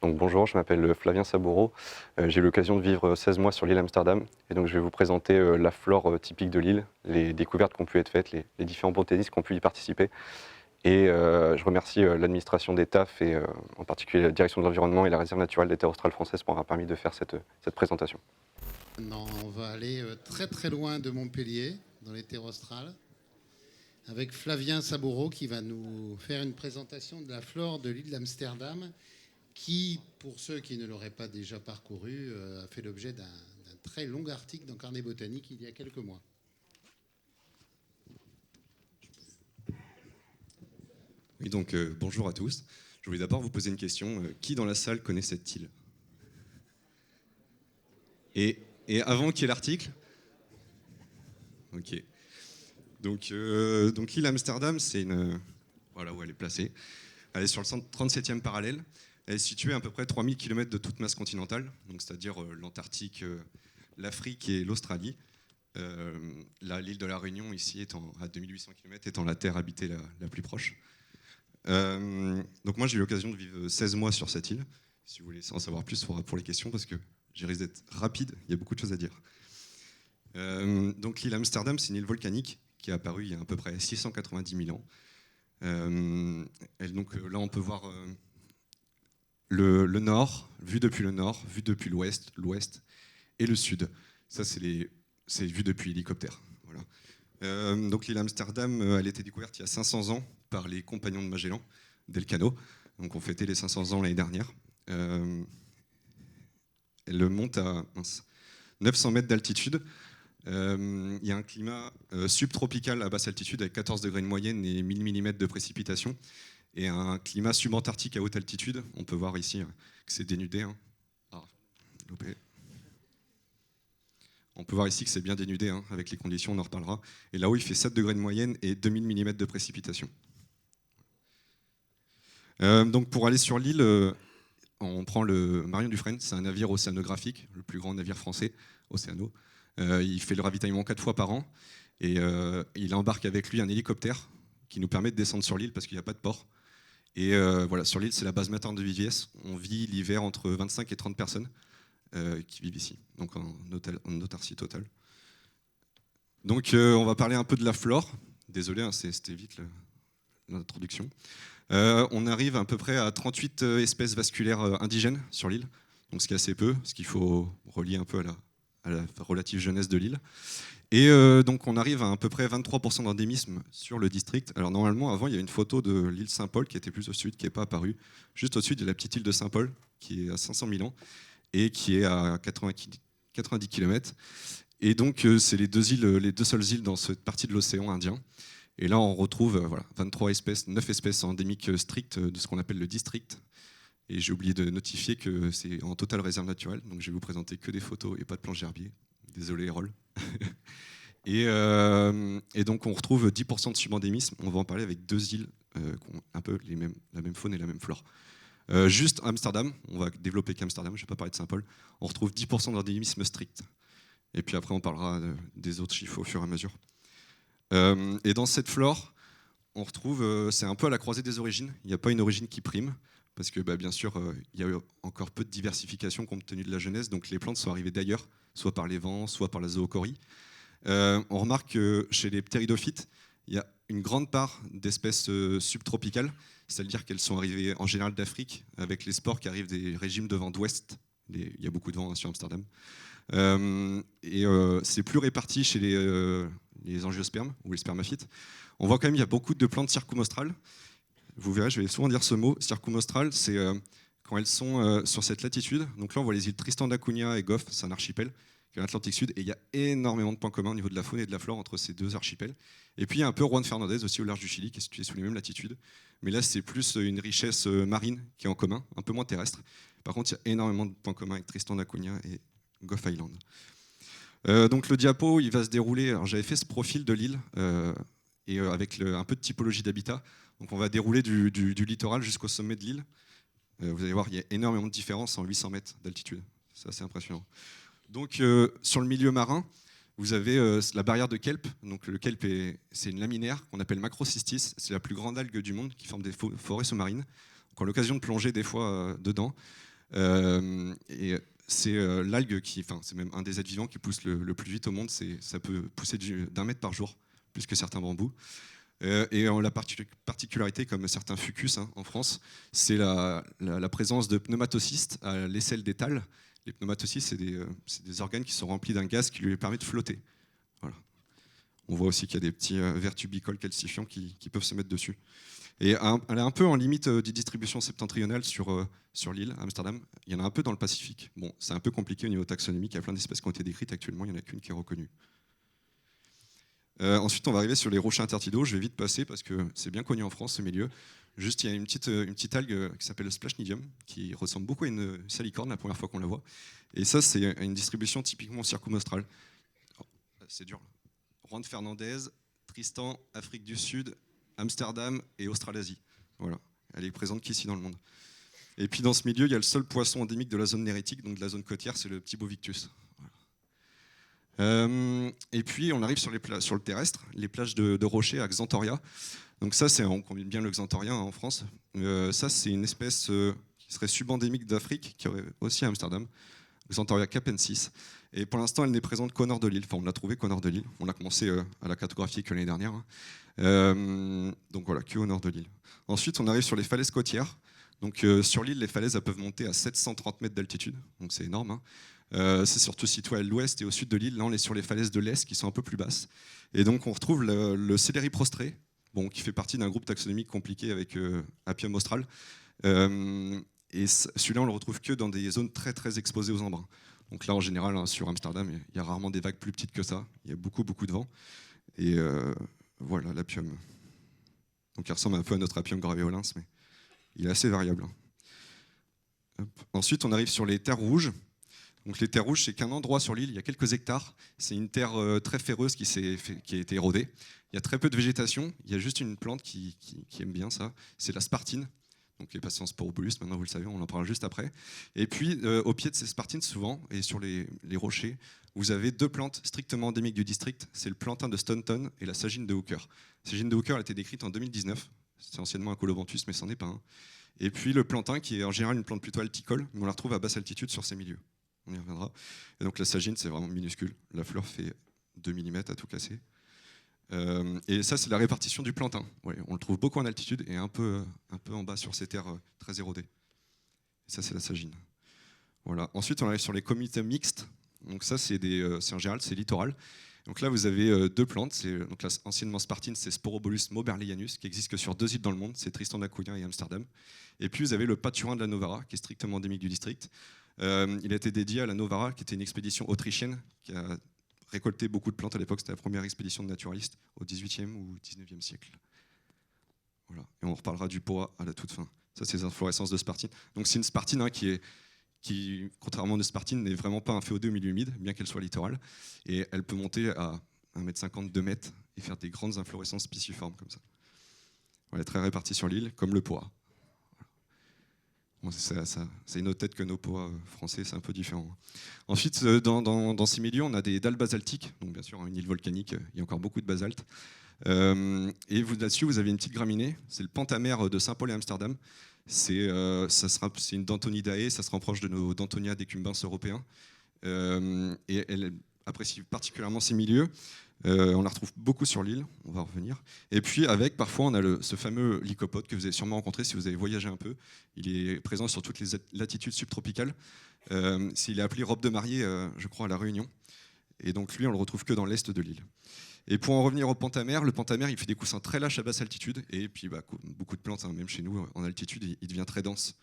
Donc bonjour, je m'appelle Flavien Saboureau. J'ai eu l'occasion de vivre 16 mois sur l'île Amsterdam et donc je vais vous présenter la flore typique de l'île, les découvertes qui ont pu être faites, les différents botanistes qui ont pu y participer. Et je remercie l'administration des TAF et en particulier la direction de l'environnement et la réserve naturelle des terres australes françaises pour avoir permis de faire cette présentation. Non, on va aller très très loin de Montpellier, dans les terres australes, avec Flavien Saboureau qui va nous faire une présentation de la flore de l'île d'Amsterdam, qui, pour ceux qui ne l'auraient pas déjà parcouru, a fait l'objet d'un très long article dans Carnet Botanique il y a quelques mois. Oui, donc bonjour à tous. Je voulais d'abord vous poser une question. Qui dans la salle connaît cette île et avant qu'il y ait l'article. Ok. Donc l'île Amsterdam, c'est une... Voilà où elle est placée. Elle est sur le 37e parallèle. Elle est située à peu près 3000 km de toute masse continentale, donc c'est-à-dire l'Antarctique, l'Afrique et l'Australie. L'île de la Réunion, ici, étant à 2800 km, étant la terre habitée la plus proche. Donc moi j'ai eu l'occasion de vivre 16 mois sur cette île. Si vous voulez en savoir plus, il faudra pour les questions parce que j'ai risque d'être rapide, il y a beaucoup de choses à dire. Donc l'île Amsterdam, c'est une île volcanique qui est apparue il y a à peu près 690 000 ans. Donc là on peut voir le nord, vu depuis le nord, vu depuis l'ouest et le sud. Ça c'est vu depuis hélicoptère. Voilà. Donc l'île Amsterdam, elle a été découverte il y a 500 ans par les compagnons de Magellan, d'Elcano. Donc on fêtait les 500 ans l'année dernière. Elle monte à 900 mètres d'altitude. Il y a un climat subtropical à basse altitude avec 14 degrés de moyenne et 1000 mm de précipitations. Et un climat subantarctique à haute altitude. On peut voir ici que c'est dénudé. Hein. Loupé. On peut voir ici que c'est bien dénudé, hein, avec les conditions, on en reparlera. Et là-haut, il fait 7 degrés de moyenne et 2000 mm de précipitation. Donc pour aller sur l'île, on prend le Marion Dufresne, c'est un navire océanographique, le plus grand navire français, Océano. Il fait le ravitaillement 4 fois par an et il embarque avec lui un hélicoptère qui nous permet de descendre sur l'île parce qu'il n'y a pas de port. Et voilà, sur l'île, c'est la base materne de VVS. On vit l'hiver entre 25 et 30 personnes qui vivent ici, donc en autarcie totale. Donc on va parler un peu de la flore. Désolé, hein, c'était vite l'introduction. On arrive à peu près à 38 espèces vasculaires indigènes sur l'île, donc ce qui est assez peu, ce qu'il faut relier un peu à la relative jeunesse de l'île. Et donc on arrive à peu près 23% d'endémisme sur le district. Alors normalement, avant, il y avait une photo de l'île Saint-Paul qui était plus au sud, qui n'est pas apparue. Juste au sud, il y a la petite île de Saint-Paul, qui est à 500 000 ans, et qui est à 90 km. Et donc c'est les deux seules îles dans cette partie de l'océan Indien. Et là, on retrouve 23 espèces, 9 espèces endémiques strictes de ce qu'on appelle le district. Et j'ai oublié de notifier que c'est en totale réserve naturelle, donc je vais vous présenter que des photos et pas de planches d'herbier. Désolé, Erol. et donc on retrouve 10% de subendémisme. On va en parler avec deux îles qui ont un peu la même faune et la même flore. Juste Amsterdam, on va développer qu'Amsterdam, je ne vais pas parler de Saint-Paul. On retrouve 10% d'endémisme strict. Et puis après, on parlera des autres chiffres au fur et à mesure. Et dans cette flore, on retrouve, c'est un peu à la croisée des origines. Il n'y a pas une origine qui prime, parce que bien sûr, il y a eu encore peu de diversification compte tenu de la jeunesse, donc les plantes sont arrivées d'ailleurs, soit par les vents, soit par la zoochorie. On remarque que chez les ptéridophytes, il y a une grande part d'espèces subtropicales, c'est-à-dire qu'elles sont arrivées en général d'Afrique, avec les spores qui arrivent des régimes de vent d'ouest. Il y a beaucoup de vent sur Amsterdam. C'est plus réparti chez les angiospermes ou les spermaphytes. On voit quand même qu'il y a beaucoup de plantes circumostrales. Vous verrez, je vais souvent dire ce mot. Circumostrales, c'est quand elles sont sur cette latitude. Donc là, on voit les îles Tristan d'Acunha et Gough, c'est un archipel qui est l'Atlantique Sud. Et il y a énormément de points communs au niveau de la faune et de la flore entre ces deux archipels. Et puis il y a un peu Juan Fernandez aussi au large du Chili, qui est situé sous les mêmes latitudes. Mais là, c'est plus une richesse marine qui est en commun, un peu moins terrestre. Par contre, il y a énormément de points communs avec Tristan d'Acunha et Gough Island. Donc le diapo, il va se dérouler. Alors j'avais fait ce profil de l'île avec un peu de typologie d'habitat. Donc on va dérouler du littoral jusqu'au sommet de l'île. Vous allez voir, il y a énormément de différences en 800 mètres d'altitude. C'est assez impressionnant. Donc sur le milieu marin, vous avez la barrière de kelp. Donc le kelp, c'est une laminaire qu'on appelle Macrocystis. C'est la plus grande algue du monde qui forme des forêts sous-marines. Donc on a l'occasion de plonger des fois dedans. Et c'est l'algue c'est même un des êtres vivants qui pousse le plus vite au monde. Ça peut pousser d'1 mètre par jour, plus que certains bambous. Et la particularité, comme certains fucus en France, c'est la présence de pneumatocystes à l'aisselle des thalles. Les pneumatocystes, c'est des organes qui sont remplis d'un gaz qui lui permet de flotter. Voilà. On voit aussi qu'il y a des petits vers tubicoles calcifiants qui peuvent se mettre dessus. Et elle est un peu en limite de distribution septentrionale sur l'île, Amsterdam. Il y en a un peu dans le Pacifique. Bon, c'est un peu compliqué au niveau taxonomique. Il y a plein d'espèces qui ont été décrites actuellement. Il n'y en a qu'une qui est reconnue. Ensuite, on va arriver sur les rochers intertidaux. Je vais vite passer parce que c'est bien connu en France, ce milieu. Juste, il y a une petite algue qui s'appelle le splashnidium, qui ressemble beaucoup à une salicorne la première fois qu'on la voit. Et ça, c'est une distribution typiquement circumostrale. Oh, c'est dur. Juan Fernandez, Tristan, Afrique du Sud, Amsterdam et Australasie. Voilà. Elle est présente qu'ici dans le monde. Et puis dans ce milieu, il y a le seul poisson endémique de la zone nérétique, donc de la zone côtière, c'est le petit bovictus. Et puis on arrive sur le terrestre, les plages de rochers à Xanthoria. Donc ça, on combine bien le Xanthoria en France. Ça, c'est une espèce qui serait subendémique d'Afrique, qui aurait aussi à Amsterdam, Xanthoria capensis. Et pour l'instant, elle n'est présente qu'au nord de l'île. Enfin, on l'a trouvée qu'au nord de l'île. On a commencé à la cartographier que l'année dernière. Donc voilà, qu'au nord de l'île. Ensuite, on arrive sur les falaises côtières. Donc sur l'île, les falaises elles peuvent monter à 730 mètres d'altitude. Donc c'est énorme. C'est surtout situé à l'ouest et au sud de l'île. Là, on est sur les falaises de l'est qui sont un peu plus basses. Et donc, on retrouve le céleri prostré, qui fait partie d'un groupe taxonomique compliqué avec Apium austral. Et celui-là, on le retrouve que dans des zones très, très exposées aux embruns. Donc là, en général, sur Amsterdam, il y a rarement des vagues plus petites que ça. Il y a beaucoup, beaucoup de vent. Et voilà, l'Apium. Donc, il ressemble un peu à notre Apium graveolens, mais il est assez variable. Hop. Ensuite, on arrive sur les terres rouges. Donc les terres rouges, c'est qu'un endroit sur l'île, il y a quelques hectares. C'est une terre très ferreuse qui a été érodée. Il y a très peu de végétation. Il y a juste une plante qui aime bien ça. C'est la spartine. Donc les patients Sporopolus, maintenant vous le savez, on en parlera juste après. Et puis au pied de ces spartines, souvent, et sur les rochers, vous avez 2 plantes strictement endémiques du district. C'est le plantain de Staunton et la sagine de Hooker. La sagine de Hooker a été décrite en 2019. C'est anciennement un colobranthus, mais c'en est pas un. Et puis le plantain, qui est en général une plante plutôt alticole, mais on la retrouve à basse altitude sur ces milieux. On y reviendra. Et donc la sagine, c'est vraiment minuscule. La fleur fait 2 mm à tout casser. Et ça, c'est la répartition du plantain. Ouais, on le trouve beaucoup en altitude et un peu en bas sur ces terres très érodées. Et ça, c'est la sagine. Voilà. Ensuite, on arrive sur les comités mixtes. Donc ça, c'est en général, c'est littoral. Donc là, vous avez 2 plantes. Donc là, anciennement spartine, c'est Sporobolus moberleianus, qui existe que sur 2 îles dans le monde, c'est Tristan d'Acunha et Amsterdam. Et puis, vous avez le paturin de la Novara, qui est strictement endémique du district. Il a été dédié à la Novara, qui était une expédition autrichienne, qui a récolté beaucoup de plantes à l'époque. C'était la première expédition de naturalistes au XVIIIe ou XIXe siècle. Voilà. Et on reparlera du poa à la toute fin. Ça, c'est les inflorescences de spartine. Donc c'est une spartine qui, contrairement à une spartine, n'est vraiment pas un féodé au milieu humide, bien qu'elle soit littorale. Et elle peut monter à 1,50 m, 2 m et faire des grandes inflorescences pisciformes comme ça. Elle est très répartie sur l'île, comme le poa. Bon, c'est une autre tête que nos pois français, c'est un peu différent. Ensuite, dans ces milieux, on a des dalles basaltiques. Donc, bien sûr, une île volcanique, il y a encore beaucoup de basalte. Et là-dessus, vous avez une petite graminée. C'est le pentamère de Saint-Paul et Amsterdam. C'est une Dantonidae, ça se rapproche de nos Dantonia decumbens européens. Et elle apprécie particulièrement ces milieux. On la retrouve beaucoup sur l'île, on va revenir. Et puis parfois on a ce fameux lycopode que vous avez sûrement rencontré si vous avez voyagé un peu. Il est présent sur toutes les latitudes subtropicales. Il est appelé robe de mariée, je crois, à La Réunion. Et donc lui, on le retrouve que dans l'est de l'île. Et pour en revenir au pentamère, le pentamère, il fait des coussins très lâches à basse altitude. Et puis beaucoup de plantes, même chez nous, en altitude, il devient très dense.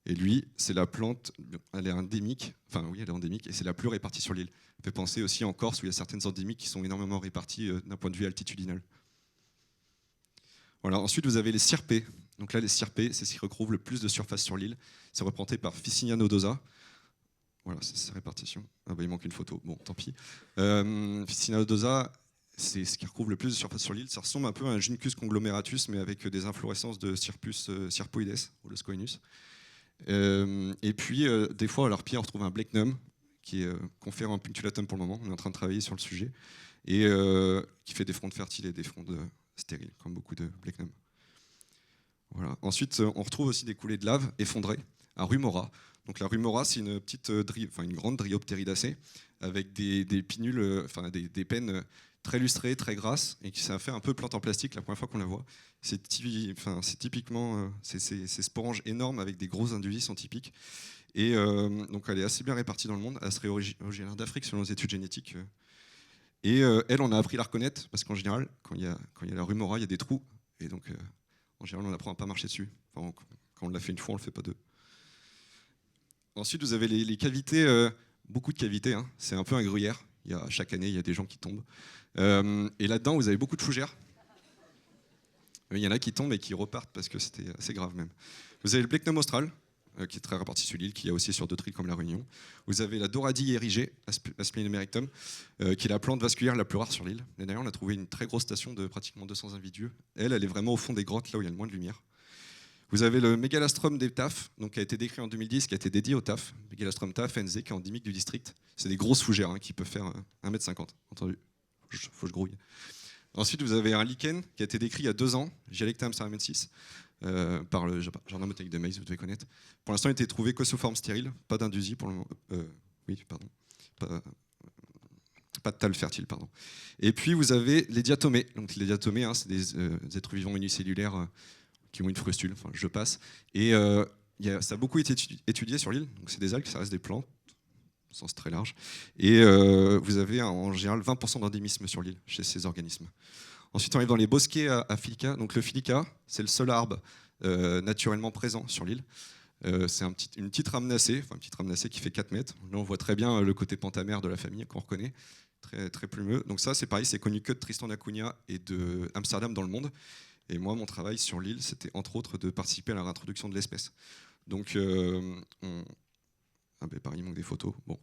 Et lui, c'est la plante, elle est endémique, elle est endémique, et c'est la plus répartie sur l'île. Ça fait penser aussi en Corse, où il y a certaines endémiques qui sont énormément réparties d'un point de vue altitudinal. Voilà. Ensuite, vous avez les syrpées. Donc là, les syrpées, c'est ce qui recouvre le plus de surface sur l'île. C'est représenté par Ficinia nodosa. Voilà, c'est sa répartition. Il manque une photo, bon, tant pis. Ficinia nodosa, c'est ce qui recouvre le plus de surface sur l'île. Ça ressemble un peu à un Juncus conglomeratus, mais avec des inflorescences de Cirpus syrpoides, ou le scoinus. Et puis, des fois, à leur pied, on retrouve un blechnum qui confère un punctulatum pour le moment. On est en train de travailler sur le sujet. Et qui fait des frondes fertiles et des frondes stériles, comme beaucoup de blechnum. Voilà. Ensuite, on retrouve aussi des coulées de lave effondrées à Rumora. Donc la rumora, c'est une petite, une grande dryoptéridacée avec des pinnules, des pennes très lustrées, très grasses, et qui ça fait un peu plante en plastique la première fois qu'on la voit. C'est typiquement ces sporanges énormes avec des gros induits sont typiques. Et donc elle est assez bien répartie dans le monde. Elle serait originaire d'Afrique selon les études génétiques. Et elle, on a appris à la reconnaître parce qu'en général, quand il y a la rumora, il y a des trous. Et donc, en général, on apprend à ne pas marcher dessus. Enfin, quand on l'a fait une fois, on ne le fait pas deux. Ensuite, vous avez les cavités, beaucoup de cavités. Hein. C'est un peu un gruyère. Chaque année, il y a des gens qui tombent. Et là-dedans, vous avez beaucoup de fougères. Il y en a qui tombent et qui repartent parce que c'était assez grave même. Vous avez le Blechnum austral, qui est très réparti sur l'île, qui y a aussi sur d'autres îles comme la Réunion. Vous avez la Doradie érigée, Asplinum erectum, qui est la plante vasculaire la plus rare sur l'île. D'ailleurs, on a trouvé une très grosse station de pratiquement 200 individus. Elle est vraiment au fond des grottes, là où il y a le moins de lumière. Vous avez le Mégalastrum des TAF, donc qui a été décrit en 2010, qui a été dédié au TAF. Mégalastrum TAF, NZ, qui est endémique du district. C'est des grosses fougères hein, qui peuvent faire 1,50 m, entendu. Faut que je grouille. Ensuite, vous avez un lichen qui a été décrit il y a 2 ans, Gialecta amsterdamensis, par le jardin botanique de Meiss, vous devez connaître. Pour l'instant, il a été trouvé que sous forme stérile, pas d'indusie pour le moment. Pas de thalles fertiles, pardon. Et puis, vous avez les diatomées. Donc, les diatomées, hein, c'est des êtres vivants unicellulaires qui ont une frustule, enfin, je passe. Et ça a beaucoup été étudié sur l'île. Donc, c'est des algues, ça reste des plantes, au sens très large. Et vous avez en général 20% d'endémisme sur l'île chez ces organismes. Ensuite, on arrive dans les bosquets à Filica. Donc, le Filica, c'est le seul arbre naturellement présent sur l'île. C'est une petite ramnacée, qui fait 4 mètres. Là, on voit très bien le côté pentamère de la famille qu'on reconnaît, très, très plumeux. Donc ça, c'est pareil, c'est connu que de Tristan d'Acunha et de Amsterdam dans le monde. Et moi, mon travail sur l'île, c'était entre autres de participer à la réintroduction de l'espèce. Donc, pareil, il manque des photos. Bon.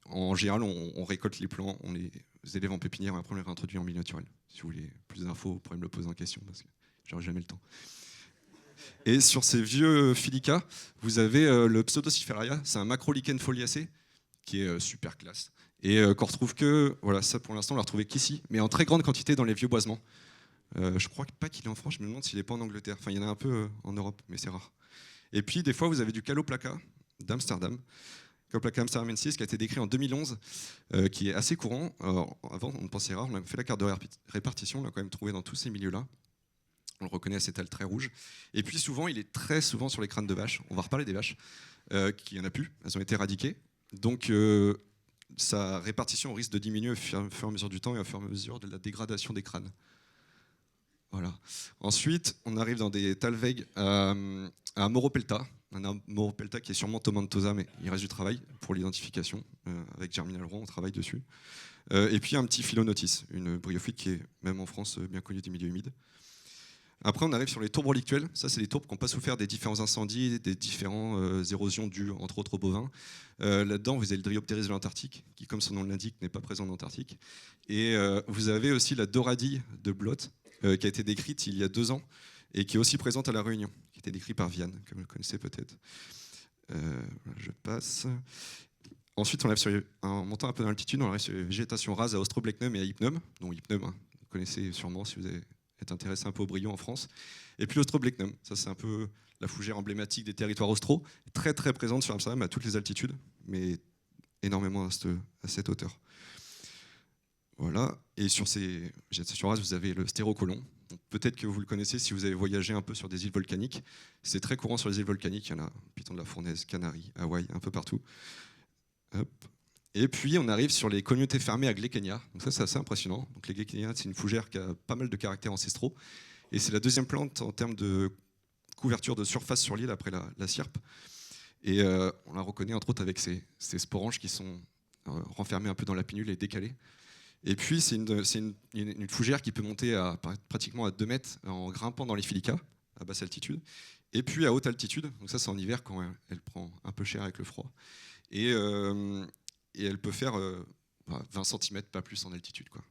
En général, on récolte les plants, on les élève en pépinière et après on les réintroduit en milieu naturel. Si vous voulez plus d'infos, vous pourrez me le poser en question parce que j'aurai jamais le temps. Et sur ces vieux Filica, vous avez le Pseudocipheraria, c'est un macrolichen foliacé qui est super classe et qu'on retrouve que, voilà, ça pour l'instant on l'a retrouvé qu'ici, mais en très grande quantité dans les vieux boisements. Je crois pas qu'il est en France, je me demande s'il n'est pas en Angleterre. Enfin, il y en a un peu en Europe, mais c'est rare. Et puis des fois vous avez du Caloplaca d'Amsterdam. Caloplaca amsterdamensis qui a été décrit en 2011, qui est assez courant. Avant, on pensait rare, on a fait la carte de répartition, on l'a quand même trouvé dans tous ces milieux-là. On le reconnaît à cette ailes très rouge. Et puis souvent, il est très souvent sur les crânes de vaches. On va reparler des vaches, qui n'y en a plus, elles ont été éradiquées. Donc sa répartition risque de diminuer au fur et à mesure du temps et au fur et à mesure de la dégradation des crânes. Voilà. Ensuite, on arrive dans des talwegs à Moropelta. Un Moropelta qui est sûrement tomentosa, mais il reste du travail pour l'identification. Avec Germinal Roy, on travaille dessus. Et puis un petit Philonautis, une bryophyte qui est, même en France, bien connue des milieux humides. Après, on arrive sur les tourbes relictuelles. Ça, c'est les tourbes qui n'ont pas souffert des différents incendies, des différentes érosions dues, entre autres, aux bovins. Là-dedans, vous avez le Dryopteris de l'Antarctique, qui, comme son nom l'indique, n'est pas présent en Antarctique. Et vous avez aussi la Doradie de Blot, qui a été décrite il y a 2 ans, et qui est aussi présente à La Réunion, qui a été décrite par Vianne, comme vous le connaissez peut-être. Je passe. Ensuite, en montant un peu d'altitude, on arrive sur les végétations rases à Austroblechnum et à Hypnum, dont Hypnum, hein, vous connaissez sûrement si vous êtes intéressé un peu au brillant en France. Et puis l'Austroblechnum, ça c'est un peu la fougère emblématique des territoires austraux, très très présente sur Amsterdam à toutes les altitudes, mais énormément à cette hauteur. Voilà, et sur ces végétations rases, vous avez le stérocolon. Peut-être que vous le connaissez si vous avez voyagé un peu sur des îles volcaniques. C'est très courant sur les îles volcaniques, il y en a Piton de la Fournaise, Canaries, Hawaï, un peu partout. Hop. Et puis on arrive sur les communautés fermées à Glekenia. Donc ça c'est assez impressionnant. Donc les Glekenia, c'est une fougère qui a pas mal de caractères ancestraux. Et c'est la deuxième plante en termes de couverture de surface sur l'île après la sierpe. Et on la reconnaît entre autres avec ces sporanges qui sont renfermées un peu dans la pinnule et décalées. Et puis c'est une fougère qui peut monter pratiquement à 2 mètres en grimpant dans les Filica, à basse altitude. Et puis à haute altitude, donc ça c'est en hiver quand elle prend un peu cher avec le froid. Et elle peut faire 20 cm, pas plus en altitude, quoi.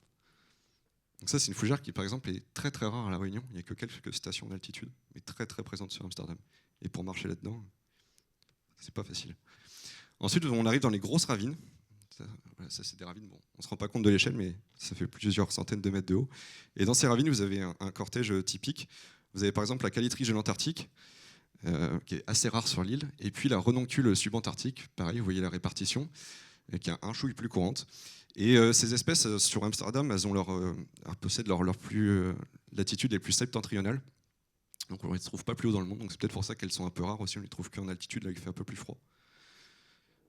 Donc ça, c'est une fougère qui, par exemple, est très très rare à La Réunion. Il n'y a que quelques stations d'altitude, mais très très présente sur Amsterdam. Et pour marcher là-dedans, c'est pas facile. Ensuite, on arrive dans les grosses ravines. Ça c'est des ravines, bon, on ne se rend pas compte de l'échelle, mais ça fait plusieurs centaines de mètres de haut. Et dans ces ravines, vous avez un cortège typique. Vous avez par exemple la calitriche de l'Antarctique, qui est assez rare sur l'île. Et puis la renoncule subantarctique, pareil, vous voyez la répartition, qui est un chouille plus courante. Et ces espèces sur Amsterdam, elles possèdent leur plus latitude les plus septentrionales. Donc on ne les trouve pas plus haut dans le monde, donc c'est peut-être pour ça qu'elles sont un peu rares aussi, on les trouve qu'en altitude, là il fait un peu plus froid.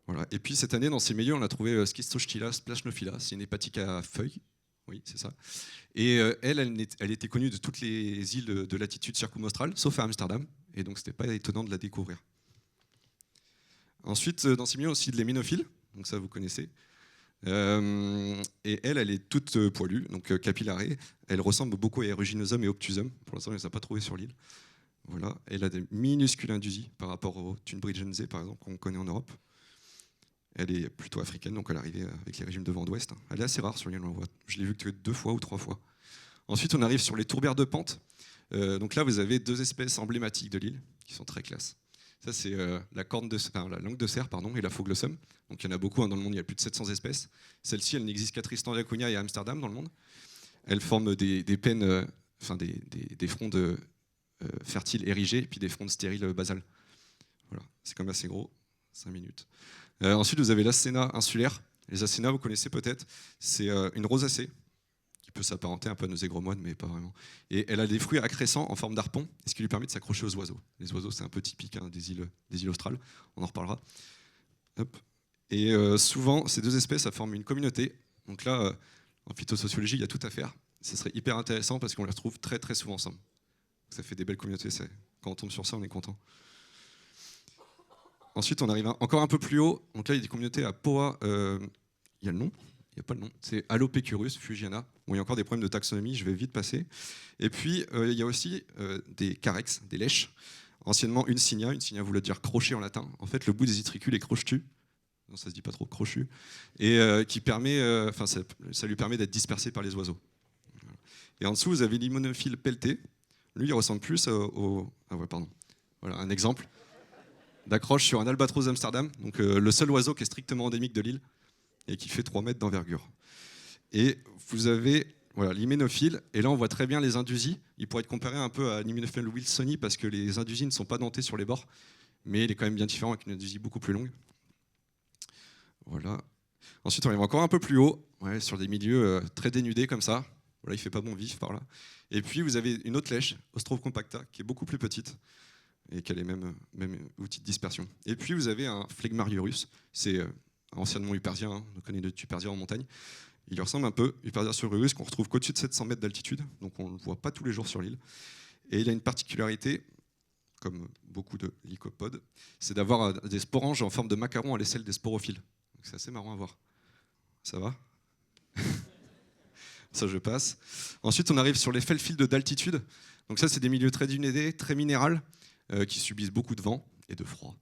Voilà. Et puis cette année, dans ces milieux, on a trouvé Schistostila splashnophylla, c'est une hépatique à feuilles, oui c'est ça. Et elle était connue de toutes les îles de latitude circumaustrale, sauf à Amsterdam, et donc c'était pas étonnant de la découvrir. Ensuite, dans ces milieux, aussi de l'héménophile, donc ça vous connaissez. Et elle est toute poilue, donc capillarée. Elle ressemble beaucoup à Aeruginosaurus et Optusum. Pour l'instant, on ne les a pas trouvés sur l'île. Voilà. Elle a des minuscules indusies par rapport au Thunbridgensee, par exemple, qu'on connaît en Europe. Elle est plutôt africaine, donc elle est arrivée avec les régimes de vent d'ouest. Elle est assez rare sur l'île, on la voit. Je l'ai vue que 2 fois ou 3 fois. Ensuite, on arrive sur les tourbières de pente. Donc là, vous avez 2 espèces emblématiques de l'île qui sont très classes. Ça, c'est la langue de cerf et la Phoglossum. Donc il y en a beaucoup dans le monde, il y a plus de 700 espèces. Celle-ci, elle n'existe qu'à Tristan d'Acunha et à Amsterdam dans le monde. Elle forme des pennes, des frondes fertiles érigées, et puis des frondes stériles basales. Voilà, c'est quand même assez gros, 5 minutes. Ensuite, vous avez l'Acéna insulaire. Les acénas, vous connaissez peut-être, c'est une rosacée qui peut s'apparenter un peu à nos égromoines, mais pas vraiment. Et elle a des fruits accrescents en forme d'arpon, ce qui lui permet de s'accrocher aux oiseaux. Les oiseaux, c'est un peu typique des îles australes, on en reparlera. Hop. Et souvent, ces 2 espèces, ça forme une communauté. Donc là, en phytosociologie, il y a tout à faire. Ce serait hyper intéressant parce qu'on les retrouve très très souvent ensemble. Ça fait des belles communautés. Quand on tombe sur ça, on est content. Ensuite, on arrive encore un peu plus haut. Donc là, il y a des communautés à Poa. Il y a le nom. Il n'y a pas le nom. C'est Allopecurus fugiana. Bon, il y a encore des problèmes de taxonomie. Je vais vite passer. Et puis, il y a aussi des carex, des lèches. Anciennement, une cygna. Une cygna voulait dire crochet en latin. En fait, le bout des utricules est crochetu. Non, ça se dit pas trop, crochu, et qui permet, ça lui permet d'être dispersé par les oiseaux. Et en dessous, vous avez l'hymonophile pelleté. Lui, il ressemble plus Voilà, un exemple d'accroche sur un albatros d'Amsterdam, donc le seul oiseau qui est strictement endémique de l'île et qui fait 3 mètres d'envergure. Et vous avez l'hyménophile, et là on voit très bien les indusies. Il pourrait être comparé un peu à l'hyménophile wilsoni parce que les indusies ne sont pas dentées sur les bords, mais il est quand même bien différent avec une indusie beaucoup plus longue. Voilà. Ensuite, on arrive encore un peu plus haut, sur des milieux très dénudés comme ça. Voilà, il fait pas bon vivre par là. Et puis, vous avez une autre lèche, Ostrov compacta, qui est beaucoup plus petite et qui a les mêmes outils de dispersion. Et puis, vous avez un Phlegmariurus. C'est anciennement Huperzia, on connaît de Huperzia en montagne. Il ressemble un peu, Huperzia sururus, qu'on retrouve qu'au-dessus de 700 mètres d'altitude, donc on ne le voit pas tous les jours sur l'île. Et il a une particularité, comme beaucoup de lycopodes, c'est d'avoir des sporanges en forme de macaron à l'aisselle des sporophiles. C'est assez marrant à voir. Ça va? Ça, je passe. Ensuite, on arrive sur les felfields d'altitude. Donc ça, c'est des milieux très dunédés, très minérales, qui subissent beaucoup de vent et de froid.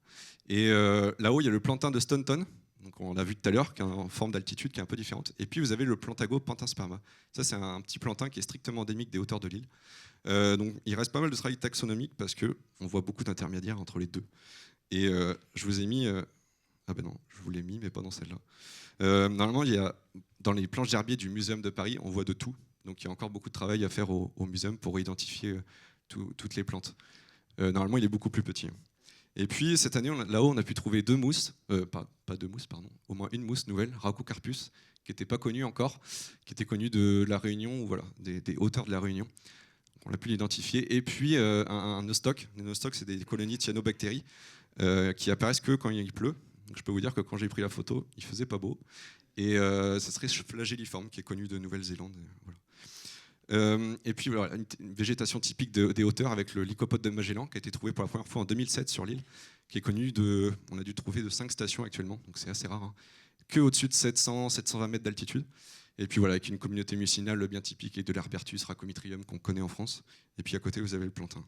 Et là-haut, il y a le plantain de Staunton, donc on l'a vu tout à l'heure, qui est en forme d'altitude, qui est un peu différente. Et puis, vous avez le plantago pentasperma. Ça, c'est un petit plantain qui est strictement endémique des hauteurs de l'île. Donc, il reste pas mal de travail taxonomique parce qu'on voit beaucoup d'intermédiaires entre les deux. Et je vous ai mis... Ah ben non, je vous l'ai mis, mais pas dans celle-là. Normalement, il y a, dans les planches d'herbier du Muséum de Paris, on voit de tout. Donc il y a encore beaucoup de travail à faire au muséum pour identifier toutes les plantes. Normalement, il est beaucoup plus petit. Et puis, cette année, là-haut, on a pu trouver 2 mousses, pas 2 mousses, pardon, au moins une mousse nouvelle, Rhacocarpus, qui n'était pas connue encore, qui était connue de la Réunion, ou voilà, des hauteurs de la Réunion. On a pu l'identifier. Et puis, un nostoc. Les nostocs, c'est des colonies de cyanobactéries qui apparaissent que quand il pleut. Donc je peux vous dire que quand j'ai pris la photo, il faisait pas beau. Et ce serait flagelliforme, qui est connu de Nouvelle-Zélande. Voilà. Et puis voilà, une végétation typique des hauteurs avec le lycopode de Magellan, qui a été trouvé pour la première fois en 2007 sur l'île, qui est connu on a dû trouver de 5 stations actuellement, donc c'est assez rare, hein, que au-dessus de 700-720 mètres d'altitude. Et puis voilà, avec une communauté mucinale bien typique, et de l'Herbertus rhacomitrium qu'on connaît en France. Et puis à côté, vous avez le plantain.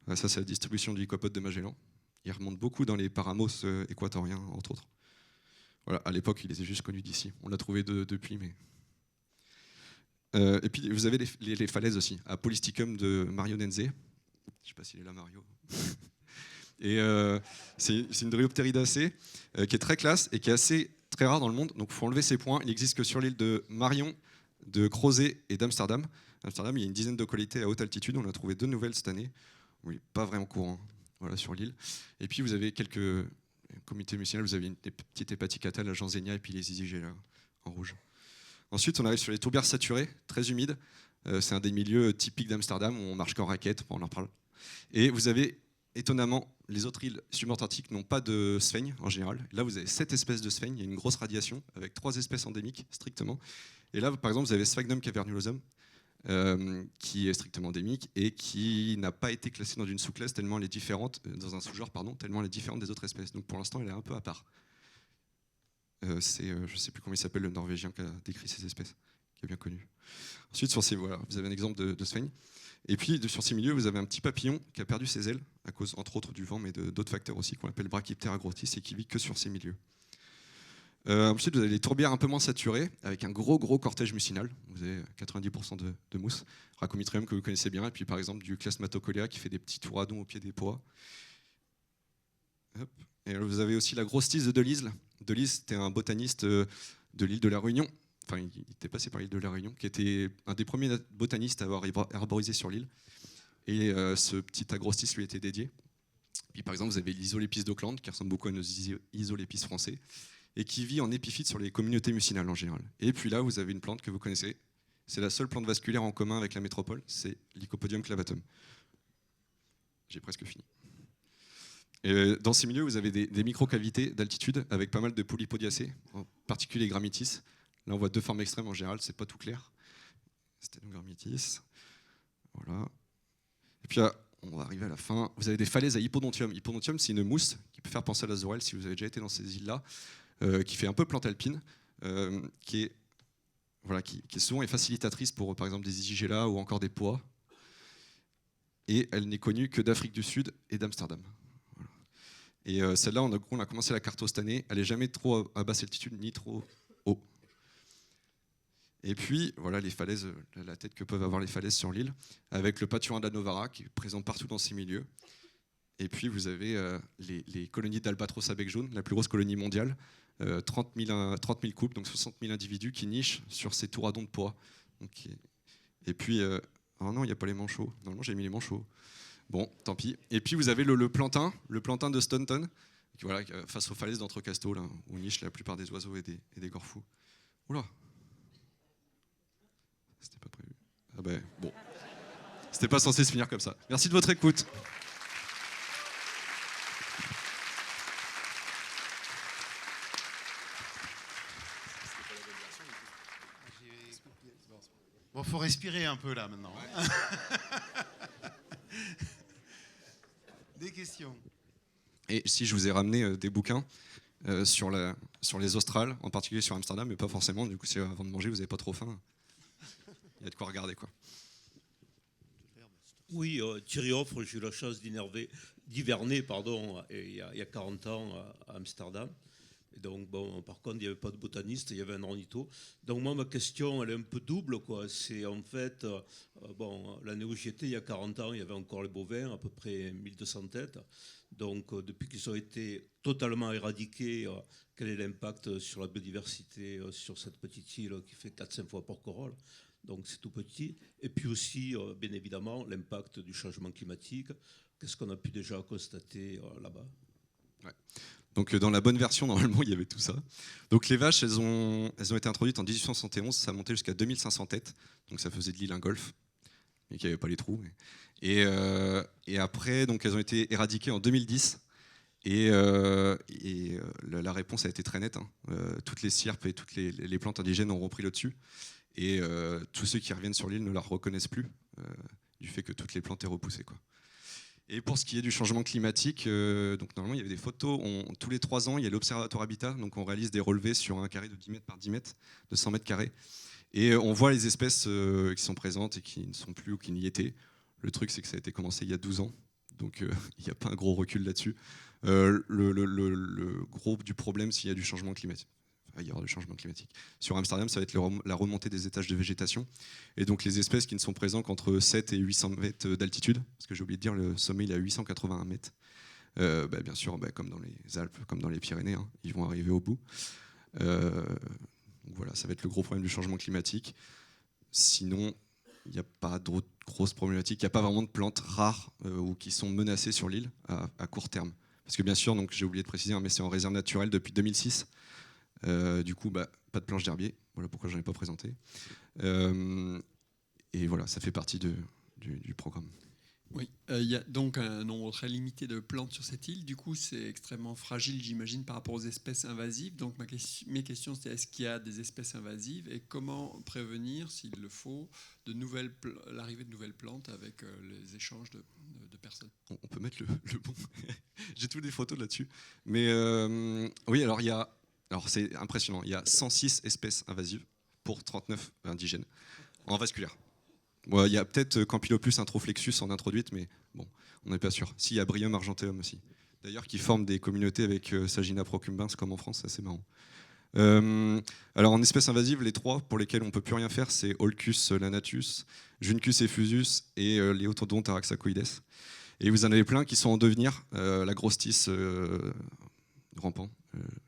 Voilà, ça, c'est la distribution du lycopode de Magellan. Il remonte beaucoup dans les paramos équatoriens, entre autres. Voilà, à l'époque, il était juste connu d'ici. On l'a trouvé depuis, mais... et puis, vous avez les falaises aussi, à Polysticum de Mario Nenze. Je ne sais pas s'il est là, Mario. Et c'est une Dryopteridacée qui est très classe et qui est très rare dans le monde. Donc, il faut enlever ses points. Il n'existe que sur l'île de Marion, de Crozet et d'Amsterdam. Amsterdam, il y a une dizaine de qualités à haute altitude. On a trouvé 2 nouvelles cette année. Oui, pas vraiment courant. voilà, sur l'île. Et puis vous avez quelques comités municipaux, vous avez des petites hépaticata, la Janzenia et puis les Isigela en rouge. Ensuite, on arrive sur les tourbières saturées, très humides. C'est un des milieux typiques d'Amsterdam où on marche qu'en raquette, on en reparle. Et vous avez, étonnamment, les autres îles subantarctiques n'ont pas de sphaigne en général. Là, vous avez 7 espèces de sphaigne, il y a une grosse radiation avec 3 espèces endémiques strictement. Et là, par exemple, vous avez Sphagnum cavernulosum, qui est strictement endémique et qui n'a pas été classée dans une sous-classe tellement elle est différente, dans un sous-genre, pardon, tellement elle est différente des autres espèces. Donc pour l'instant, elle est un peu à part. Je ne sais plus comment il s'appelle le Norvégien qui a décrit ces espèces, qui est bien connu. Ensuite, voilà, vous avez un exemple de sphaigne. Et puis, sur ces milieux, vous avez un petit papillon qui a perdu ses ailes, à cause, entre autres, du vent, mais d'autres facteurs aussi, qu'on appelle Brachyptera grotis, et qui vit que sur ces milieux. Ensuite, vous avez les tourbières un peu moins saturées, avec un gros cortège mucinal. Vous avez 90% de mousse. Rhacomitrium, que vous connaissez bien, et puis par exemple du Chlasmatocolea, qui fait des petits touradons au pied des pois. Hop. Et vous avez aussi la grosse tise de Delisle. Delisle, c'était un botaniste de l'île de la Réunion. Enfin, il était passé par l'île de la Réunion, qui était un des premiers botanistes à avoir arborisé sur l'île. Et ce petit agrostis lui était dédié. Puis par exemple, vous avez l'isolépice d'Auckland, qui ressemble beaucoup à nos isolépices français, et qui vit en épiphyte sur les communautés mucinales en général. Et puis là, vous avez une plante que vous connaissez. C'est la seule plante vasculaire en commun avec la métropole, c'est Lycopodium clavatum. J'ai presque fini. Et dans ces milieux, vous avez des microcavités d'altitude avec pas mal de polypodiacées, en particulier Grammitis. Là, on voit 2 formes extrêmes en général, c'est pas tout clair. Stélogrammitis. Voilà. Et puis là, on va arriver à la fin. Vous avez des falaises à Hypodontium. Hypodontium, c'est une mousse qui peut faire penser à l'azorelle si vous avez déjà été dans ces îles-là, qui fait un peu plante alpine, qui est souvent facilitatrice pour, par exemple, des Isigela ou encore des pois. Et elle n'est connue que d'Afrique du Sud et d'Amsterdam. Voilà. Et celle-là, on a commencé la carto cette année. Elle n'est jamais trop à basse altitude ni trop haut. Et puis, voilà les falaises, la tête que peuvent avoir les falaises sur l'île, avec le paturin de la Novara qui est présent partout dans ces milieux. Et puis, vous avez les colonies d'albatros à bec jaune, la plus grosse colonie mondiale, 30 000 couples, donc 60 000 individus qui nichent sur ces touradons de pois. Donc, et puis, oh non, il n'y a pas les manchots. Normalement, j'ai mis les manchots. Bon, tant pis. Et puis, vous avez le plantain de Staunton, qui, voilà, face aux falaises d'Entrecasteaux, là, où nichent la plupart des oiseaux et des gorfous. Oula! C'était pas prévu. Ah ben, bon. C'était pas censé se finir comme ça. Merci de votre écoute. Bon, faut respirer un peu là maintenant. Des questions. Et si je vous ai ramené des bouquins sur les Australes, en particulier sur Amsterdam, mais pas forcément, du coup, si avant de manger, vous n'avez pas trop faim. Il y a de quoi regarder, quoi. Oui, Thierry Offre, j'ai eu la chance d'hiverner il y a 40 ans à Amsterdam. Et donc, bon, par contre, il n'y avait pas de botaniste, il y avait un ornitho. Donc moi, ma question, elle est un peu double, quoi. C'est en fait, l'année où j'y étais, il y a 40 ans, il y avait encore les bovins, à peu près 1200 têtes. Donc, depuis qu'ils ont été totalement éradiqués, quel est l'impact sur la biodiversité sur cette petite île qui fait 4-5 fois Porquerolles? Donc c'est tout petit. Et puis aussi, bien évidemment, l'impact du changement climatique. Qu'est-ce qu'on a pu déjà constater là-bas? Ouais. Donc dans la bonne version, normalement, il y avait tout ça. Donc les vaches, elles ont été introduites en 1871, ça a monté jusqu'à 2500 têtes. Donc ça faisait de l'île un golfe, mais qu'il n'y avait pas les trous. Et après, donc, elles ont été éradiquées en 2010. Et la réponse a été très nette. Hein. Toutes les cierpes et toutes les plantes indigènes ont repris le dessus. Et tous ceux qui reviennent sur l'île ne la reconnaissent plus, du fait que toutes les plantes aient repoussé, quoi. Et pour ce qui est du changement climatique, donc normalement il y avait des photos, tous les 3 ans il y a l'Observatoire Habitat, donc on réalise des relevés sur un carré de 10 mètres par 10 mètres, de 100 mètres carrés, et on voit les espèces qui sont présentes et qui ne sont plus ou qui n'y étaient. Le truc c'est que ça a été commencé il y a 12 ans, donc il n'y a pas un gros recul là-dessus. Le gros du problème, s'il y a du changement climatique, il y aura du changement climatique. Sur Amsterdam, ça va être la remontée des étages de végétation. Et donc les espèces qui ne sont présentes qu'entre 7 et 800 mètres d'altitude, parce que j'ai oublié de dire, le sommet il est à 881 mètres. Bien sûr, comme dans les Alpes, comme dans les Pyrénées, hein, ils vont arriver au bout. Donc voilà, ça va être le gros problème du changement climatique. Sinon, il n'y a pas de grosses problématiques. Il n'y a pas vraiment de plantes rares ou qui sont menacées sur l'île à court terme. Parce que bien sûr, donc j'ai oublié de préciser, hein, mais c'est en réserve naturelle depuis 2006. Du coup, pas de planches d'herbier. Voilà pourquoi je n'en ai pas présenté. Et voilà, ça fait partie du programme. Oui, il y a donc un nombre très limité de plantes sur cette île. Du coup, c'est extrêmement fragile, j'imagine, par rapport aux espèces invasives. Donc, mes questions, c'est est-ce qu'il y a des espèces invasives et comment prévenir, s'il le faut, l'arrivée de nouvelles plantes avec les échanges de personnes. On peut mettre le bon. J'ai toutes les photos là-dessus. Mais oui, alors c'est impressionnant. Il y a 106 espèces invasives pour 39 indigènes en vasculaire. Bon, il y a peut-être Campylopus introflexus en introduite, mais bon, on n'est pas sûr. Si, il y a Bryum argenteum aussi. D'ailleurs, qui forment des communautés avec Sagina procumbens, comme en France, c'est assez marrant. Alors, en espèces invasives, les 3 pour lesquelles on ne peut plus rien faire, c'est Holcus lanatus, Juncus effusus et Léotodonte araxacoides. Et vous en avez plein qui sont en devenir. La grosse tisse rampant,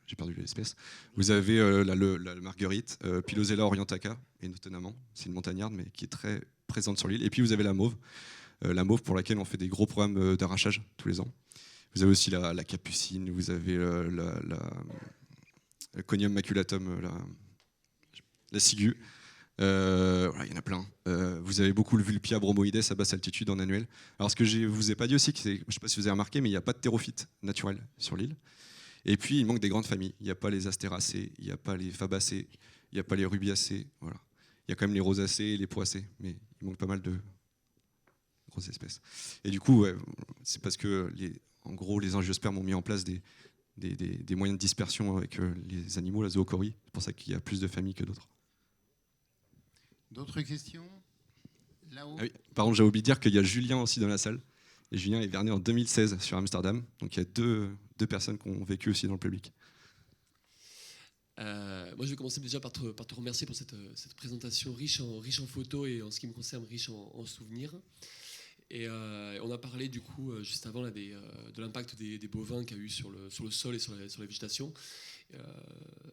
j'ai perdu l'espèce. Vous avez la marguerite, Pilosella orientaca, et notamment, c'est une montagnarde, mais qui est très présente sur l'île. Et puis vous avez la mauve pour laquelle on fait des gros programmes d'arrachage tous les ans. Vous avez aussi la capucine, vous avez le Conium maculatum, la ciguë. Voilà, il y en a plein. Vous avez beaucoup le Vulpia bromoides à basse altitude en annuel. Alors ce que je vous ai pas dit aussi, je ne sais pas si vous avez remarqué, mais il n'y a pas de thérophytes naturels sur l'île. Et puis il manque des grandes familles. Il n'y a pas les astéracées, il n'y a pas les fabacées, il n'y a pas les rubiacées. Voilà. Il y a quand même les rosacées et les poacées, mais il manque pas mal de grosses espèces. Et du coup, ouais, c'est parce que en gros, les angiospermes ont mis en place des moyens de dispersion avec les animaux, la zoochorie. C'est pour ça qu'il y a plus de familles que d'autres. D'autres questions? Là-haut. Ah oui, par contre, j'ai oublié de dire qu'il y a Julien aussi dans la salle. Et Julien est né en 2016 sur Amsterdam. Donc il y a deux personnes qui ont vécu aussi dans le public. Moi, je vais commencer déjà par te remercier pour cette présentation riche en photos et en ce qui me concerne riche en souvenirs. Et on a parlé du coup juste avant là, de l'impact des bovins qu'il y a eu sur le sol et sur la végétation.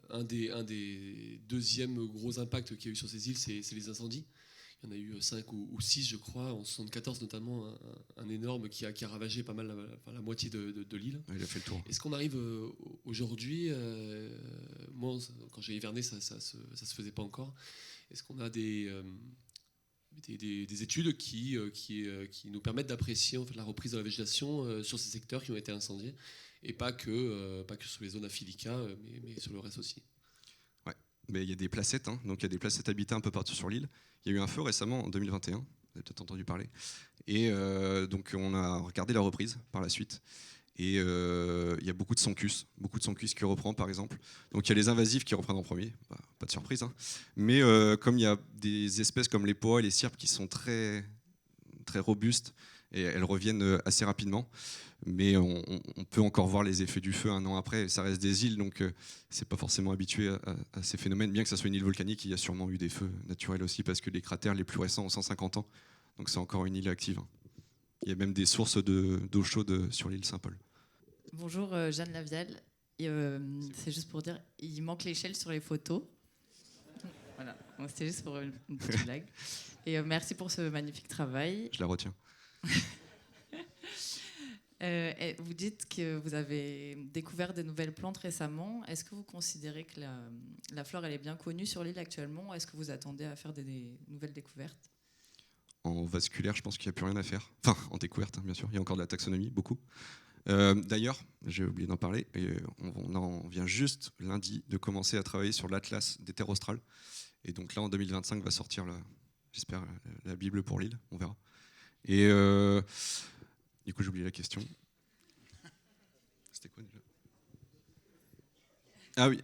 Un des deuxièmes gros impacts qu'il y a eu sur ces îles, c'est les incendies. Il y en a eu 5 ou 6, je crois, en 1974 notamment, un énorme qui a ravagé pas mal la moitié de l'île. Il a fait le tour. Est-ce qu'on arrive aujourd'hui, moi, quand j'ai hiverné, ça se faisait pas encore. Est-ce qu'on a des études qui nous permettent d'apprécier en fait, la reprise de la végétation sur ces secteurs qui ont été incendiés, et pas que sur les zones aphilica, mais sur le reste aussi? Ouais. Mais il y a des placettes, hein. Donc il y a des placettes habitées un peu partout sur l'île. Il y a eu un feu récemment, en 2021, vous avez peut-être entendu parler. Et donc on a regardé la reprise par la suite. Et il y a beaucoup de soncus qui reprend par exemple. Donc il y a les invasifs qui reprennent en premier, pas de surprise. Hein. Mais comme il y a des espèces comme les pois et les cierpes qui sont très, très robustes, et elles reviennent assez rapidement. Mais on peut encore voir les effets du feu un an après. Ça reste des îles, donc c'est pas forcément habitué à ces phénomènes. Bien que ça soit une île volcanique, il y a sûrement eu des feux naturels aussi, parce que les cratères les plus récents ont 150 ans. Donc c'est encore une île active. Il y a même des sources d'eau chaude sur l'île Saint-Paul. Bonjour, Jeanne Lavielle. C'est juste pour dire, il manque l'échelle sur les photos. Voilà, c'était juste pour une petite blague. Et merci pour ce magnifique travail. Je la retiens. Vous dites que vous avez découvert de nouvelles plantes récemment. Est-ce que vous considérez que la flore elle est bien connue sur l'île actuellement? Est-ce que vous attendez à faire des nouvelles découvertes? En vasculaire, je pense qu'il n'y a plus rien à faire. Enfin, en découverte, hein, bien sûr. Il y a encore de la taxonomie, beaucoup. D'ailleurs, j'ai oublié d'en parler, on vient juste lundi de commencer à travailler sur l'Atlas des terres australes. Et donc là, en 2025, va sortir, j'espère, la Bible pour l'île, on verra. Et du coup, j'ai oublié la question. C'était quoi déjà? Ah oui.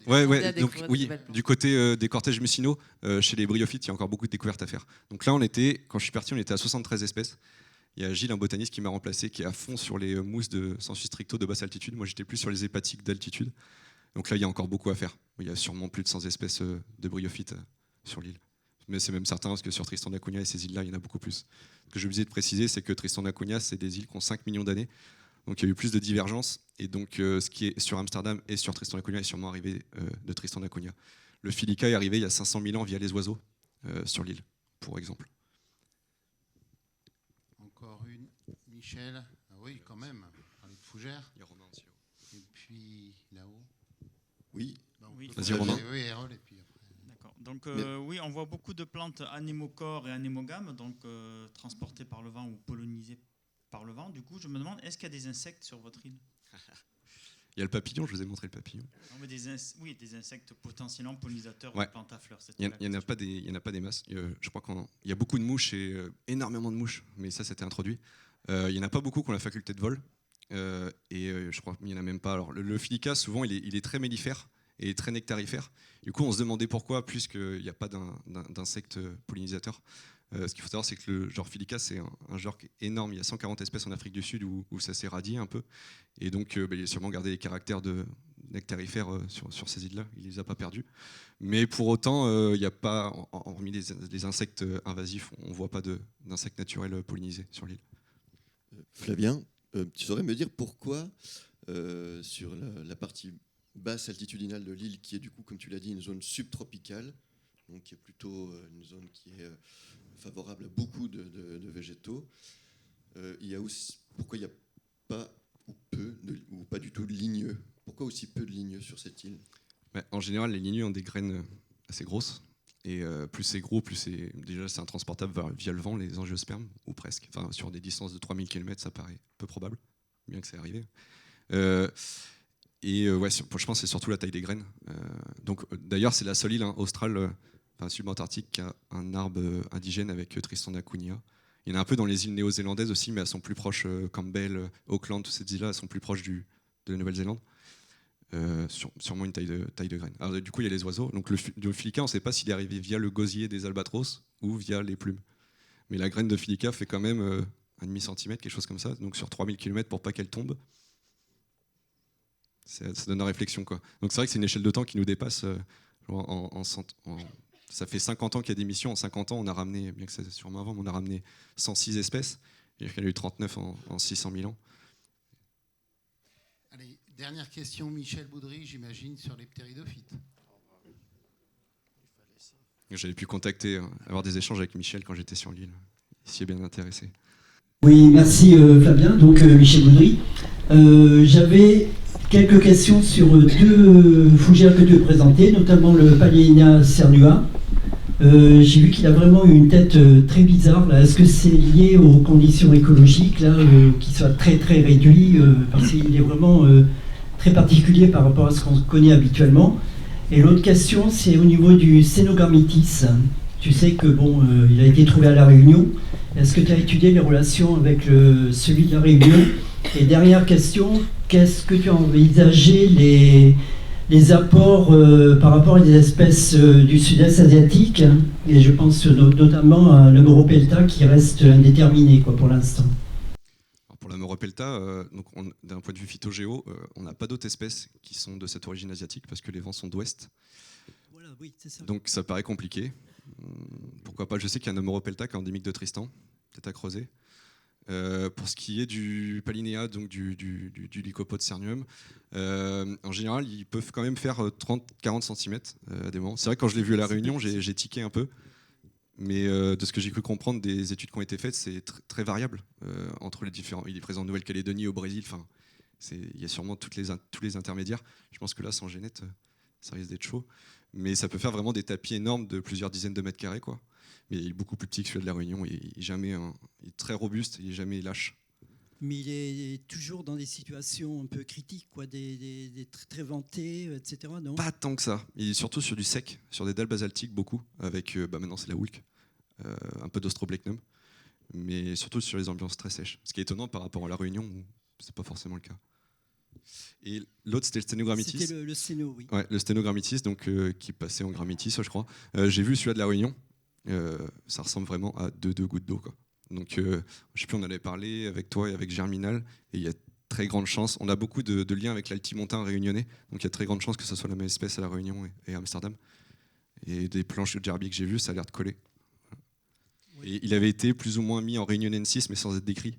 Ouais, donc, oui, du côté des cortèges mucinaux, chez les bryophytes, il y a encore beaucoup de découvertes à faire. Donc là, quand je suis parti, on était à 73 espèces. Il y a Gilles, un botaniste, qui m'a remplacé, qui est à fond sur les mousses de sensu stricto de basse altitude. Moi, j'étais plus sur les hépatiques d'altitude. Donc là, il y a encore beaucoup à faire. Il y a sûrement plus de 100 espèces de bryophytes sur l'île. Mais c'est même certain, parce que sur Tristan d'Acunha et ces îles-là, il y en a beaucoup plus. Ce que j'ai oublié de préciser, c'est que Tristan d'Acunha, c'est des îles qui ont 5 millions d'années. Donc il y a eu plus de divergences. Et donc ce qui est sur Amsterdam et sur Tristan d'Acunha est sûrement arrivé de Tristan d'Acunha. Le Filica est arrivé il y a 500 000 ans via les oiseaux sur l'île, pour exemple. vu Michel. Ah oui, quand même. Parler de Fougères. Il y a Romain aussi. Et puis là-haut. Oui. Oui. Vas-y, Romain. Oui, Erol, et puis après. D'accord. Donc oui, on voit beaucoup de plantes anémochores et anémogames, donc transportées par le vent ou pollinisées par le vent. Du coup, je me demande, est-ce qu'il y a des insectes sur votre île? Il y a le papillon, je vous ai montré le papillon. Non, mais oui, des insectes potentiellement pollinisateurs Ouais. de plantes à fleurs. Il n'y en a pas des masses. Je crois qu'il y a beaucoup de mouches et énormément de mouches, mais ça c'était introduit. Il n'y en a pas beaucoup qui ont la faculté de vol. Je crois qu'il n'y en a même pas. Alors, le Philica, souvent, il est très mellifère et très nectarifère. Du coup, on se demandait pourquoi, puisqu'il n'y a pas d'insectes pollinisateurs. Ce qu'il faut savoir, c'est que le genre Philica, c'est un genre qui est énorme. Il y a 140 espèces en Afrique du Sud où ça s'est radié un peu. Et donc, il a sûrement gardé les caractères de nectarifères sur ces îles-là. Il ne les a pas perdus. Mais pour autant, il n'y a pas, hormis les insectes invasifs, on ne voit pas d'insectes naturels pollinisés sur l'île. Flavien, tu saurais me dire pourquoi sur la partie basse altitudinale de l'île, qui est du coup, comme tu l'as dit, une zone subtropicale, donc qui est plutôt une zone qui est favorable à beaucoup de végétaux, pourquoi il n'y a pas ou peu ou pas du tout de ligneux? Pourquoi aussi peu de ligneux sur cette île? En général, les ligneux ont des graines assez grosses. Et plus c'est gros, plus c'est intransportable via le vent, les angiospermes, ou presque. Enfin, sur des distances de 3000 km, ça paraît peu probable, bien que c'est arrivé. Je pense que c'est surtout la taille des graines. D'ailleurs, c'est la seule île australe, subantarctique, qui a un arbre indigène avec Tristan da Cunha. Il y en a un peu dans les îles néo-zélandaises aussi, mais elles sont plus proches, Campbell, Auckland, toutes ces îles-là, elles sont plus proches de la Nouvelle-Zélande. Sûrement une taille de graine. Alors, du coup, il y a les oiseaux. Donc, le Philica, on ne sait pas s'il est arrivé via le gosier des albatros ou via les plumes. Mais la graine de Philica fait quand même 1,5 cm, quelque chose comme ça. Donc, sur 3000 km, pour pas qu'elle tombe, ça donne la réflexion, quoi. Donc, c'est vrai que c'est une échelle de temps qui nous dépasse. Ça fait 50 ans qu'il y a des missions. En 50 ans, on a ramené, bien que c'est sûrement avant, mais on a ramené 106 espèces. Il y en a eu 39 en 600 000 ans. Allez, dernière question, Michel Boudry, j'imagine, sur les ptéridophytes. J'avais pu avoir des échanges avec Michel quand j'étais sur l'île. Il s'y est bien intéressé. Oui, merci Flavien. Donc Michel Boudry. J'avais quelques questions sur deux fougères que tu as présentées, notamment le Palienia cernua. J'ai vu qu'il a vraiment une tête très bizarre. Là. Est-ce que c'est lié aux conditions écologiques, là, qui soit très très réduit, parce qu'il est vraiment très particulier par rapport à ce qu'on connaît habituellement. Et l'autre question, c'est au niveau du Cénogrammitis. Tu sais que il a été trouvé à La Réunion. Est-ce que tu as étudié les relations avec celui de La Réunion? Et dernière question, qu'est-ce que tu as envisagé les apports par rapport à des espèces du sud-est asiatique? Et je pense notamment à l'Amauropelta qui reste indéterminé pour l'instant. Pour la Mauropelta, d'un point de vue phytogéo, on n'a pas d'autres espèces qui sont de cette origine asiatique parce que les vents sont d'ouest. Voilà, oui, c'est ça. Donc ça paraît compliqué. Pourquoi pas? Je sais qu'il y a un Mauropelta qui est endémique de Tristan, peut-être à creuser. Pour ce qui est du Palinéa, donc du Lycopode cernuum, en général, ils peuvent quand même faire 30-40 cm à des moments. C'est vrai que quand je l'ai vu à La Réunion, j'ai tiqué un peu. Mais de ce que j'ai cru comprendre des études qui ont été faites, c'est très variable entre les différents. Il est présent en Nouvelle-Calédonie, au Brésil. Enfin, il y a sûrement tous les intermédiaires. Je pense que là, sans génette, ça risque d'être chaud. Mais ça peut faire vraiment des tapis énormes de plusieurs dizaines de mètres carrés, quoi. Mais il est beaucoup plus petit que celui de La Réunion. Il est très robuste, il n'est jamais lâche. Mais il est toujours dans des situations un peu critiques, des très ventées, etc. Non? Pas tant que ça. Il est surtout sur du sec, sur des dalles basaltiques, beaucoup, avec, maintenant c'est la houlque, un peu d'Ostroblechnum, mais surtout sur les ambiances très sèches. Ce qui est étonnant par rapport à La Réunion, où c'est pas forcément le cas. Et l'autre, c'était le Sténogrammitis. C'était le sténo, oui. Ouais, le Sténogrammitis, donc, qui passait en grammitis, je crois. J'ai vu celui-là de La Réunion. Ça ressemble vraiment à deux gouttes d'eau, quoi. Donc, je ne sais plus, on en avait parlé avec toi et avec Germinal, et il y a très grande chance. On a beaucoup de liens avec l'altimontain réunionnais, donc il y a très grande chance que ce soit la même espèce à La Réunion et à Amsterdam. Et des planches de gerbier que j'ai vues, ça a l'air de coller. Oui. Et il avait été plus ou moins mis en réunionnensis, mais sans être décrit.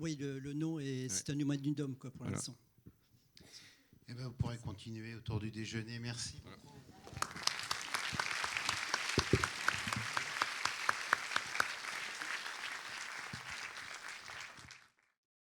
Oui, le nom, c'est un humanidum pour l'instant. Vous pourrez continuer autour du déjeuner. Merci. Voilà.